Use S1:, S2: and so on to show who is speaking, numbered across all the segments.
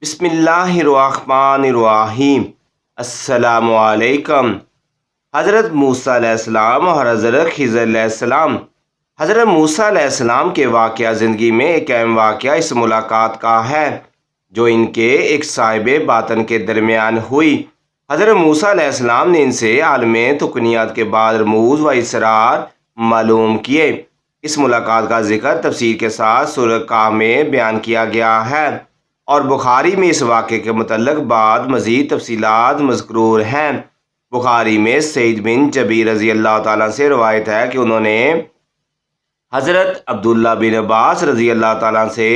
S1: بسم اللہ الرحمن الرحیم۔ السلام علیکم۔ حضرت موسیٰ علیہ السلام اور حضرت خضر علیہ السلام۔ حضرت موسیٰ علیہ السلام کے واقعہ زندگی میں ایک اہم واقعہ اس ملاقات کا ہے جو ان کے ایک صاحب باطن کے درمیان ہوئی۔ حضرت موسیٰ علیہ السلام نے ان سے عالم تکنیات کے بعد رموز و اسرار معلوم کیے۔ اس ملاقات کا ذکر تفصیل کے ساتھ سورہ کہف میں بیان کیا گیا ہے، اور بخاری میں اس واقعے کے متعلق بعد مزید تفصیلات مذکور ہیں۔ بخاری میں سعید بن جبیر رضی اللہ تعالیٰ سے روایت ہے کہ انہوں نے حضرت عبداللہ بن عباس رضی اللہ تعالیٰ سے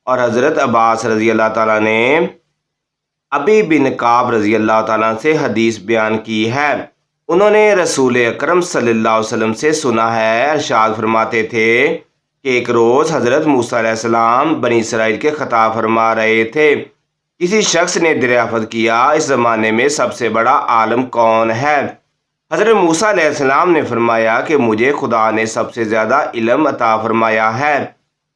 S1: اور حضرت عباس رضی اللہ تعالیٰ نے ابی بن کعب رضی اللہ تعالیٰ سے حدیث بیان کی ہے۔ انہوں نے رسول اکرم صلی اللہ علیہ وسلم سے سنا ہے، ارشاد فرماتے تھے کہ ایک روز حضرت موسیٰ علیہ السلام بنی اسرائیل کے خطاب فرما رہے تھے۔ کسی شخص نے دریافت کیا، اس زمانے میں سب سے بڑا عالم کون ہے؟ حضرت موسیٰ علیہ السلام نے فرمایا کہ مجھے خدا نے سب سے زیادہ علم عطا فرمایا ہے۔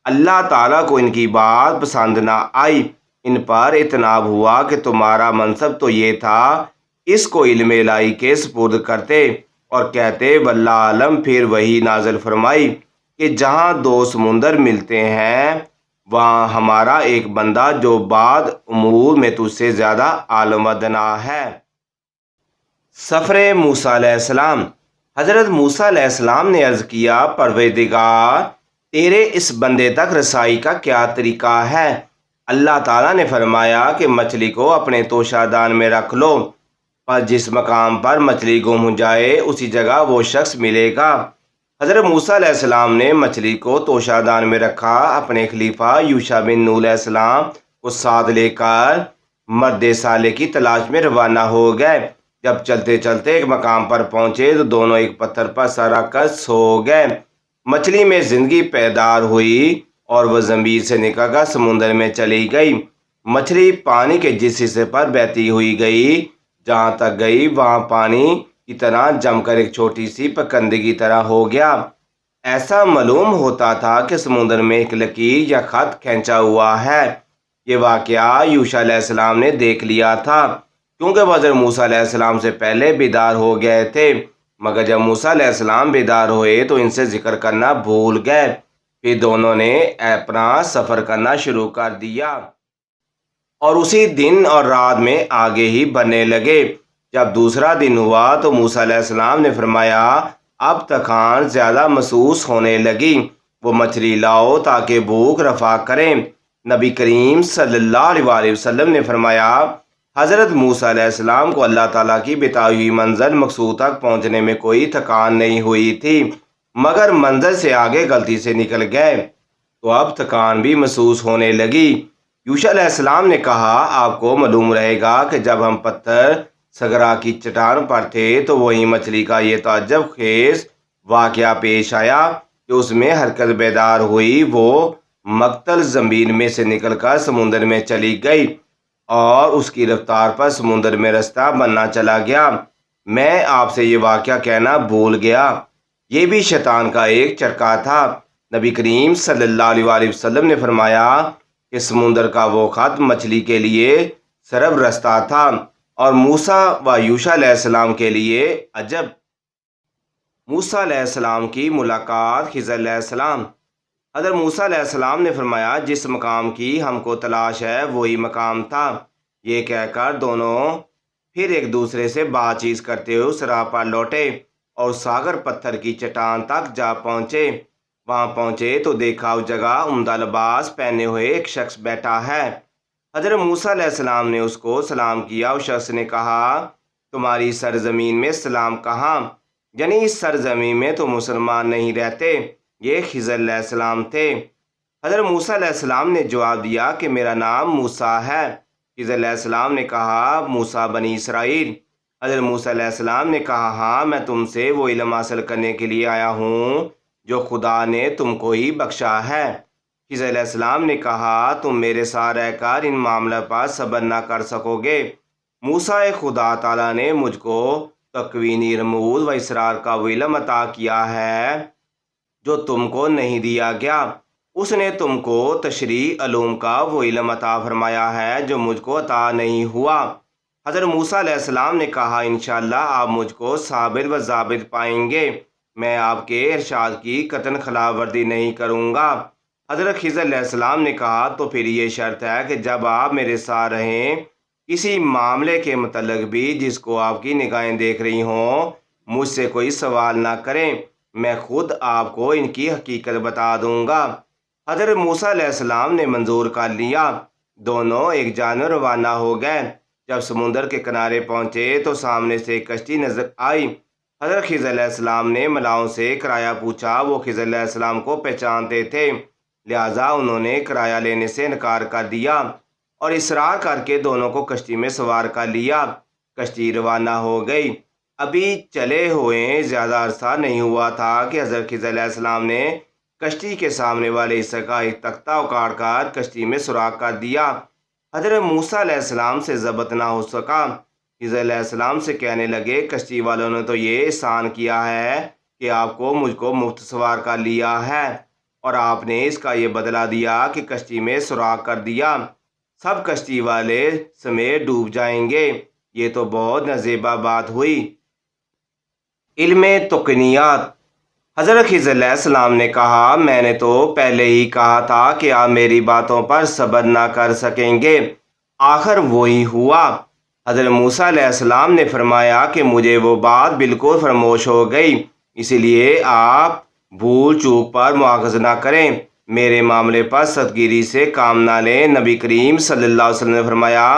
S1: اللہ تعالیٰ کو ان کی بات پسند نہ آئی، ان پر اطناب ہوا کہ تمہارا منصب تو یہ تھا اس کو علم الہی کے سپرد کرتے اور کہتے واللہ عالم۔ پھر وہی نازل فرمائی کہ جہاں دو سمندر ملتے ہیں وہاں ہمارا ایک بندہ جو بعد امور میں تجھ سے زیادہ عالم و دانا ہے۔ سفر موسیٰ علیہ السلام۔ حضرت موسیٰ علیہ السلام نے عرض کیا، پروردگار تیرے اس بندے تک رسائی کا کیا طریقہ ہے؟ اللہ تعالیٰ نے فرمایا کہ مچھلی کو اپنے توشہ دان میں رکھ لو، پر جس مقام پر مچھلی گم ہو جائے اسی جگہ وہ شخص ملے گا۔ حضرت موسیٰ علیہ السلام نے مچھلی کو توشہ دان میں رکھا، اپنے خلیفہ یوشع بن نون علیہ السلام کو ساتھ لے کر مرد صالح کی تلاش میں روانہ ہو گئے۔ جب چلتے چلتے ایک مقام پر پہنچے تو دونوں ایک پتھر پر سر رکھ کر سو گئے۔ مچھلی میں زندگی پیدار ہوئی اور وہ زمین سے نکل کر سمندر میں چلی گئی۔ مچھلی پانی کے جس حصے پر بہتی ہوئی گئی، جہاں تک گئی وہاں پانی کی طرح جم کر ایک چھوٹی سی پکندی کی طرح ہو گیا۔ ایسا معلوم ہوتا تھا کہ سمندر میں ایک لکیر یا خط کھینچا ہوا ہے۔ یہ واقعہ یوشع علیہ السلام نے دیکھ لیا تھا، کیونکہ وہ حضرت موسیٰ علیہ السلام سے پہلے بیدار ہو گئے تھے، مگر جب موسیٰ علیہ السلام بیدار ہوئے تو ان سے ذکر کرنا بھول گئے۔ پھر دونوں نے اپنا سفر کرنا شروع کر دیا اور اسی دن اور رات میں آگے ہی بڑھنے لگے۔ جب دوسرا دن ہوا تو موسیٰ علیہ السلام نے فرمایا، اب تھکان زیادہ محسوس ہونے لگی، وہ مچھلی لاؤ تاکہ بھوک رفع کریں۔ نبی کریم صلی اللہ علیہ وسلم نے فرمایا، حضرت موسیٰ علیہ السلام کو اللہ تعالیٰ کی بتائی ہوئی منزل مقصود تک پہنچنے میں کوئی تھکان نہیں ہوئی تھی، مگر منزل سے آگے غلطی سے نکل گئے تو اب تھکان بھی محسوس ہونے لگی۔ یوشع علیہ السلام نے کہا، آپ کو معلوم رہے گا کہ جب ہم پتھر سگرا کی چٹان پر تھے تو وہی مچھلی کا یہ تعجب خیز واقعہ پیش آیا کہ اس میں حرکت بیدار ہوئی، وہ مقتل زمین میں سے نکل کر سمندر میں چلی گئی اور اس کی رفتار پر سمندر میں رستہ بننا چلا گیا۔ میں آپ سے یہ واقعہ کہنا بھول گیا، یہ بھی شیطان کا ایک چرکا تھا۔ نبی کریم صلی اللہ علیہ وسلم نے فرمایا کہ سمندر کا وہ خط مچھلی کے لیے سرب رستہ تھا اور موسیٰ و یوشع علیہ السلام کے لیے عجب۔ موسیٰ علیہ السلام کی ملاقات خضر علیہ السلام۔ حضرت موسیٰ علیہ السلام نے فرمایا، جس مقام کی ہم کو تلاش ہے وہی مقام تھا۔ یہ کہہ کر دونوں پھر ایک دوسرے سے بات چیت کرتے ہوئے اس راہ پر لوٹے اور ساگر پتھر کی چٹان تک جا پہنچے۔ وہاں پہنچے تو دیکھا اس جگہ عمدہ لباس پہنے ہوئے ایک شخص بیٹھا ہے۔ حضرت موسیٰ علیہ السلام نے اس کو سلام کیا۔ اس شخص نے کہا، تمہاری سرزمین میں سلام کہاں؟ یعنی اس سرزمین میں تو مسلمان نہیں رہتے۔ یہ خضر علیہ السلام تھے۔ حضرت موسیٰ علیہ السلام نے جواب دیا کہ میرا نام موسیٰ ہے۔ خضر علیہ السلام نے کہا، موسیٰ بنی اسرائیل؟ حضرت موسیٰ علیہ السلام نے کہا، ہاں، میں تم سے وہ علم حاصل کرنے کے لیے آیا ہوں جو خدا نے تم کو ہی بخشا ہے۔ خضر علیہ السلام نے کہا، تم میرے ساتھ رہ کر ان معاملہ پر صبر نہ کر سکو گے۔ موسیٰ، خدا تعالیٰ نے مجھ کو تکوینی رموز و اسرار کا وہ علم عطا کیا ہے جو تم کو نہیں دیا گیا۔ اس نے تم کو تشریع علوم کا وہ علم عطا فرمایا ہے جو مجھ کو عطا نہیں ہوا۔ حضرت موسیٰ علیہ السلام نے کہا انشاءاللہ آپ مجھ کو صابر و ضابط پائیں گے، میں آپ کے ارشاد کی قطعاً خلاف ورزی نہیں کروں گا۔ حضرت خضر علیہ السلام نے کہا تو پھر یہ شرط ہے کہ جب آپ میرے ساتھ رہیں کسی معاملے کے متعلق بھی جس کو آپ کی نگاہیں دیکھ رہی ہوں مجھ سے کوئی سوال نہ کریں، میں خود آپ کو ان کی حقیقت بتا دوں گا۔ حضرت موسیٰ علیہ السلام نے منظور کر لیا، دونوں ایک جانب روانہ ہو گئے۔ جب سمندر کے کنارے پہنچے تو سامنے سے ایک کشتی نظر آئی۔ حضرت خضر علیہ السلام نے ملاؤں سے کرایہ پوچھا، وہ خضر علیہ السلام کو پہچانتے تھے، لہٰذا انہوں نے کرایہ لینے سے انکار کر دیا اور اصرار کر کے دونوں کو کشتی میں سوار کر لیا۔ کشتی روانہ ہو گئی۔ ابھی چلے ہوئے زیادہ عرصہ نہیں ہوا تھا کہ حضرت خضر علیہ السلام نے کشتی کے سامنے والے حصے کا ایک تختہ اکاڑ کر کشتی میں سوراخ کر دیا۔ حضرت موسیٰ علیہ السلام سے ضبط نہ ہو سکا۔ خضر علیہ السلام سے کہنے لگے کشتی والوں نے تو یہ احسان کیا ہے کہ آپ کو مجھ کو مفت سوار کر لیا ہے اور آپ نے اس کا یہ بدلہ دیا کہ کشتی میں سوراخ کر دیا، سب کشتی والے سمیت ڈوب جائیں گے، یہ تو بہت نازیبا بات ہوئی۔ علم تقنیات۔ حضرت خضر علیہ السلام نے کہا میں نے تو پہلے ہی کہا تھا کہ آپ میری باتوں پر صبر نہ کر سکیں گے، آخر وہی ہوا۔ حضرت موسیٰ علیہ السلام نے فرمایا کہ مجھے وہ بات بالکل فراموش ہو گئی، اسی لیے آپ بھول چوک پر مواخذہ نہ کریں، میرے معاملے پر سختگیری سے کام نہ لیں۔ نبی کریم صلی اللہ علیہ وسلم نے فرمایا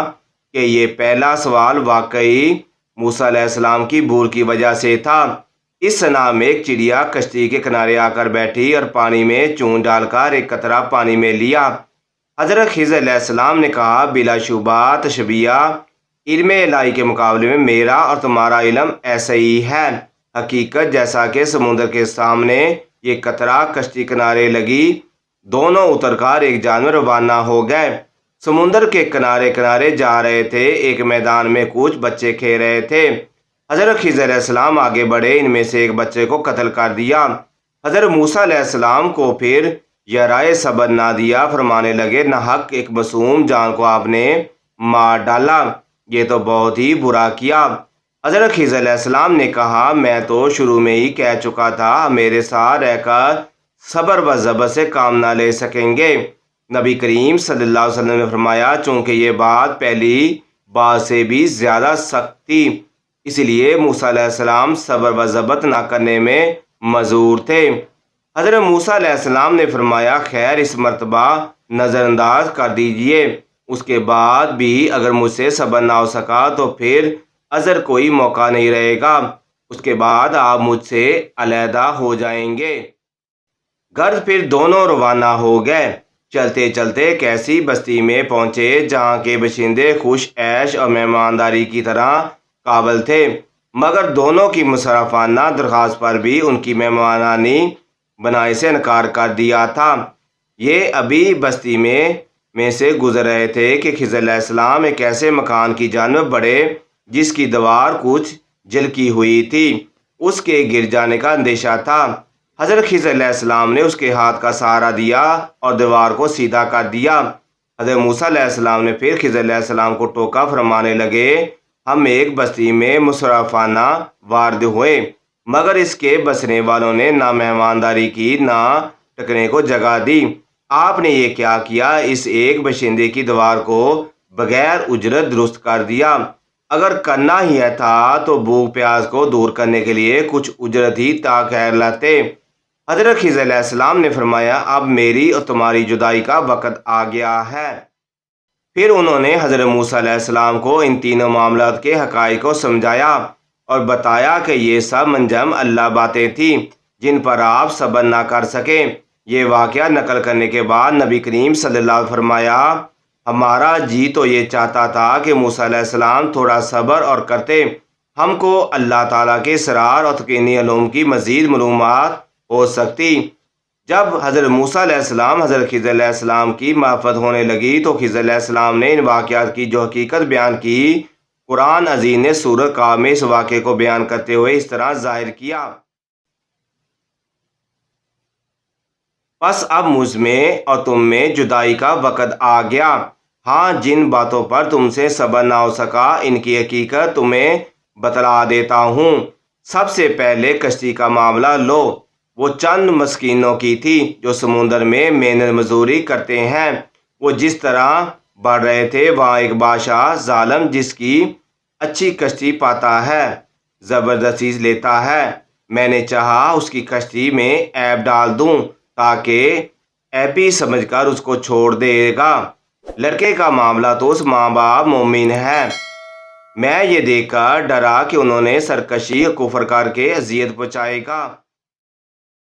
S1: کہ یہ پہلا سوال واقعی موسیٰ علیہ السلام کی بھول کی وجہ سے تھا۔ اس سنا میں ایک چڑیا کشتی کے کنارے آ کر بیٹھی اور پانی میں چون ڈال کر ایک قطرہ پانی میں لیا۔ حضرت خضر علیہ السلام نے کہا بلا شبہ تشبیہ علم الہی کے مقابلے میں میرا اور تمہارا علم ایسا ہی ہے، حقیقت جیسا کہ سمندر کے سامنے یہ قطرہ کشتی کنارے لگی، دونوں اتر کر ایک جانب روانہ ہو گئے، سمندر کے کنارے کنارے جا رہے تھے۔ ایک میدان میں کچھ بچے کھیل رہے تھے، حضرت خضر علیہ السلام آگے بڑھے، ان میں سے ایک بچے کو قتل کر دیا۔ حضرت موسیٰ علیہ السلام کو پھر یہ رائے صبر نہ دیا، فرمانے لگے ناحق ایک معصوم جان کو آپ نے مار ڈالا، یہ تو بہت ہی برا کیا۔ حضرت خضر علیہ السلام نے کہا میں تو شروع میں ہی کہہ چکا تھا میرے ساتھ رہ کر صبر و ضبط سے کام نہ لے سکیں گے۔ نبی کریم صلی اللہ علیہ وسلم نے فرمایا چونکہ یہ بات پہلی بات سے بھی زیادہ سخت تھی اس لیے موسیٰ علیہ السلام صبر و ضبط نہ کرنے میں معذور تھے۔ حضرت موسیٰ علیہ السلام نے فرمایا خیر اس مرتبہ نظر انداز کر دیجئے، اس کے بعد بھی اگر مجھ سے صبر نہ ہو سکا تو پھر عذر کوئی موقع نہیں رہے گا، اس کے بعد آپ مجھ سے علیحدہ ہو جائیں گے۔ غرض پھر دونوں روانہ ہو گئے۔ چلتے چلتے ایک ایسی بستی میں پہنچے جہاں کے باشندے خوش عیش اور مہمانداری کی طرح قابل تھے، مگر دونوں کی مشرفانہ درخواست پر بھی ان کی مہمانانی بنائی سے انکار کر دیا تھا۔ یہ ابھی بستی میں سے گزر رہے تھے کہ خضر علیہ السلام ایک ایسے مکان کی جانب بڑھے جس کی دیوار کچھ جھلکی ہوئی تھی، اس کے گر جانے کا اندیشہ تھا۔ حضرت خضر علیہ السلام نے اس کے ہاتھ کا سہارا دیا اور دیوار کو سیدھا کر دیا۔ حضرت موسیٰ علیہ السلام نے پھر خضر علیہ السلام کو ٹوکا، فرمانے لگے ہم ایک بستی میں مشرفانہ وارد ہوئے، مگر اس کے بسنے والوں نے نہ مہمانداری کی نہ ٹکنے کو جگہ دی، آپ نے یہ کیا کیا، اس ایک باشندے کی دیوار کو بغیر اجرت درست کر دیا، اگر کرنا ہی تھا تو بھوک پیاس کو دور کرنے کے لیے کچھ اجرت ہی تاخیر لاتے۔ حضرت خضر علیہ السلام نے فرمایا اب میری اور تمہاری جدائی کا وقت آ گیا ہے۔ پھر انہوں نے حضرت موسیٰ علیہ السلام کو ان تینوں معاملات کے حقائق کو سمجھایا اور بتایا کہ یہ سب منجم اللہ باتیں تھیں جن پر آپ صبر نہ کر سکے۔ یہ واقعہ نقل کرنے کے بعد نبی کریم صلی اللہ علیہ وسلم فرمایا ہمارا جی تو یہ چاہتا تھا کہ موسیٰ علیہ السلام تھوڑا صبر اور کرتے، ہم کو اللہ تعالیٰ کے اسرار اور تقنی علوم کی مزید معلومات ہو سکتی۔ جب حضرت موسیٰ علیہ السلام حضرت خضر علیہ السلام کی محبت ہونے لگی تو خضر علیہ السلام نے ان واقعات کی جو حقیقت بیان کی، قرآن عظیم نے سورۃ کہف میں اس واقعے کو بیان کرتے ہوئے اس طرح ظاہر کیا۔ بس اب مجھ میں اور تم میں جدائی کا وقت آ گیا۔ ہاں، جن باتوں پر تم سے صبر نہ ہو سکا ان کی حقیقت تمہیں بتلا دیتا ہوں۔ سب سے پہلے کشتی کا معاملہ لو۔ وہ چند مسکینوں کی تھی جو سمندر میں محنت مزدوری کرتے ہیں۔ وہ جس طرح بڑھ رہے تھے وہاں ایک بادشاہ ظالم جس کی اچھی کشتی پاتا ہے زبردستی لیتا ہے۔ میں نے چاہا اس کی کشتی میں عیب ڈال دوں تاکہ ایبی سمجھ کر اس کو چھوڑ دے گا۔ لڑکے کا معاملہ تو اس ماں باپ مومن ہے۔ میں یہ دیکھ کر ڈرا کہ انہوں نے سرکشی اور کفر کر کے اذیت پہنچائے گا۔